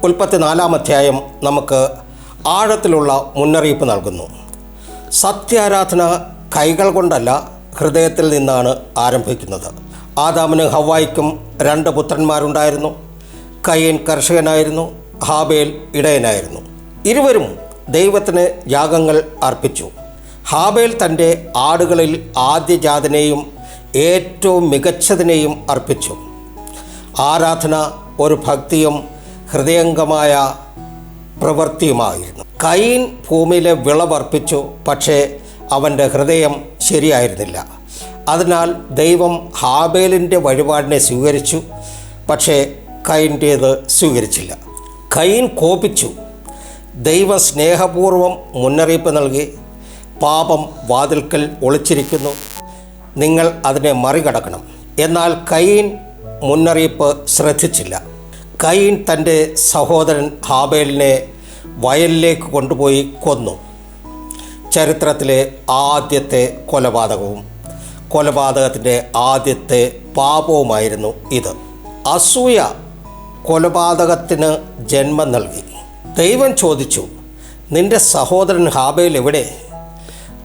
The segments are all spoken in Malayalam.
ഉൽപ്പത്തി 4-ാം അധ്യായം നമുക്ക് ആഴത്തിലുള്ള മുന്നറിയിപ്പ് നൽകുന്നു. സത്യാരാധന കൈകൾ കൊണ്ടല്ല, ഹൃദയത്തിൽ നിന്നാണ് ആരംഭിക്കുന്നത്. ആദാമിനും ഹവ്വായ്ക്കും 2 പുത്രന്മാരുണ്ടായിരുന്നു. കയീൻ കർഷകനായിരുന്നു, ഹാബേൽ ഇടയനായിരുന്നു. ഇരുവരും ദൈവത്തിന് യാഗങ്ങൾ അർപ്പിച്ചു. ഹാബേൽ തൻ്റെ ആടുകളിൽ ആദ്യജാതനെയും ഏറ്റവും മികച്ചതിനെയും അർപ്പിച്ചു. ആരാധന ഒരു ഭക്തിയും ഹൃദയംഗമായ പ്രവൃത്തിയുമായിരുന്നു. കയീൻ ഭൂമിയിലെ വിളവർപ്പിച്ചു, പക്ഷേ അവൻ്റെ ഹൃദയം ശരിയായിരുന്നില്ല. അതിനാൽ ദൈവം ഹാബേലിൻ്റെ വഴിപാടിനെ സ്വീകരിച്ചു, പക്ഷേ കയീൻ്റേത് സ്വീകരിച്ചില്ല. കയീൻ കോപിച്ചു. ദൈവം സ്നേഹപൂർവ്വം മുന്നറിയിപ്പ് നൽകി, പാപം വാതിൽക്കൽ ഒളിച്ചിരിക്കുന്നു, നിങ്ങൾ അതിനെ മറികടക്കണം. എന്നാൽ കയീൻ മുന്നറിയിപ്പ് ശ്രദ്ധിച്ചില്ല. കയീൻ തൻ്റെ സഹോദരൻ ഹാബേലിനെ വയലിലേക്ക് കൊണ്ടുപോയി കൊന്നു. ചരിത്രത്തിലെ ആദ്യത്തെ കൊലപാതകവും കൊലപാതകത്തിൻ്റെ ആദ്യത്തെ പാപവുമായിരുന്നു ഇത്. അസൂയ കൊലപാതകത്തിന് ജന്മം നൽകി. ദൈവം ചോദിച്ചു, നിൻ്റെ സഹോദരൻ ഹാബേൽ എവിടെ?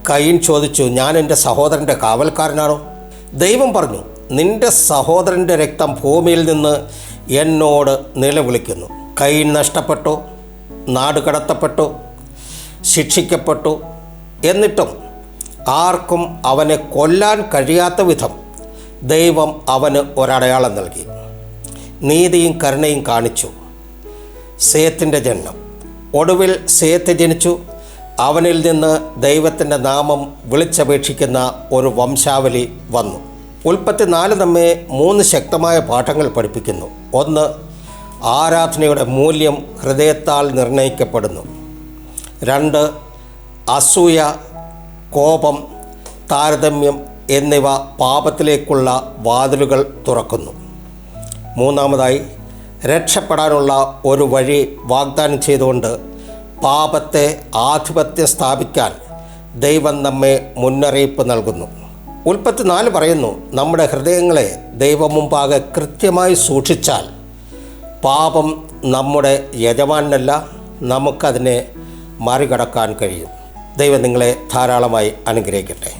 കയീൻ ചോദിച്ചു, ഞാൻ എൻ്റെ സഹോദരൻ്റെ കാവൽക്കാരനാണോ? ദൈവം പറഞ്ഞു, നിൻ്റെ സഹോദരൻ്റെ രക്തം ഭൂമിയിൽ നിന്ന് എന്നോട് നിലവിളിക്കുന്നു. കയീൻ നഷ്ടപ്പെട്ടു, നാട് കടത്തപ്പെട്ടു, ശിക്ഷിക്കപ്പെട്ടു. എന്നിട്ടും ആർക്കും അവനെ കൊല്ലാൻ കഴിയാത്ത വിധം ദൈവം അവന് ഒരടയാളം നൽകി. നീതിയും കരുണയും കാണിച്ചു. സേത്തിൻ്റെ ജനനം. ഒടുവിൽ സേത്ത് ജനിച്ചു. അവനിൽ നിന്ന് ദൈവത്തിൻ്റെ നാമം വിളിച്ചപേക്ഷിക്കുന്ന ഒരു വംശാവലി വന്നു. ഉൽപ്പത്തി 4 നമ്മെ 3 ശക്തമായ പാഠങ്ങൾ പഠിപ്പിക്കുന്നു. 1. ആരാധനയുടെ മൂല്യം ഹൃദയത്താൽ നിർണ്ണയിക്കപ്പെടുന്നു. 2. അസൂയ, കോപം, താരതമ്യം എന്നിവ പാപത്തിലേക്കുള്ള വാതിലുകൾ തുറക്കുന്നു. 3. രക്ഷപ്പെടാനുള്ള ഒരു വഴി വാഗ്ദാനം ചെയ്തുകൊണ്ട് പാപത്തെ ആധിപത്യം സ്ഥാപിക്കാൻ ദൈവം നമ്മെ മുന്നറിയിപ്പ് നൽകുന്നു. ഉൽപ്പത്തി 4 പറയുന്നു, നമ്മുടെ ഹൃദയങ്ങളെ ദൈവം മുമ്പാകെ കൃത്യമായി സൂക്ഷിച്ചാൽ പാപം നമ്മുടെ യജമാനല്ല, നമുക്കതിനെ മറികടക്കാൻ കഴിയും. ദൈവം നിങ്ങളെ ധാരാളമായി അനുഗ്രഹിക്കട്ടെ.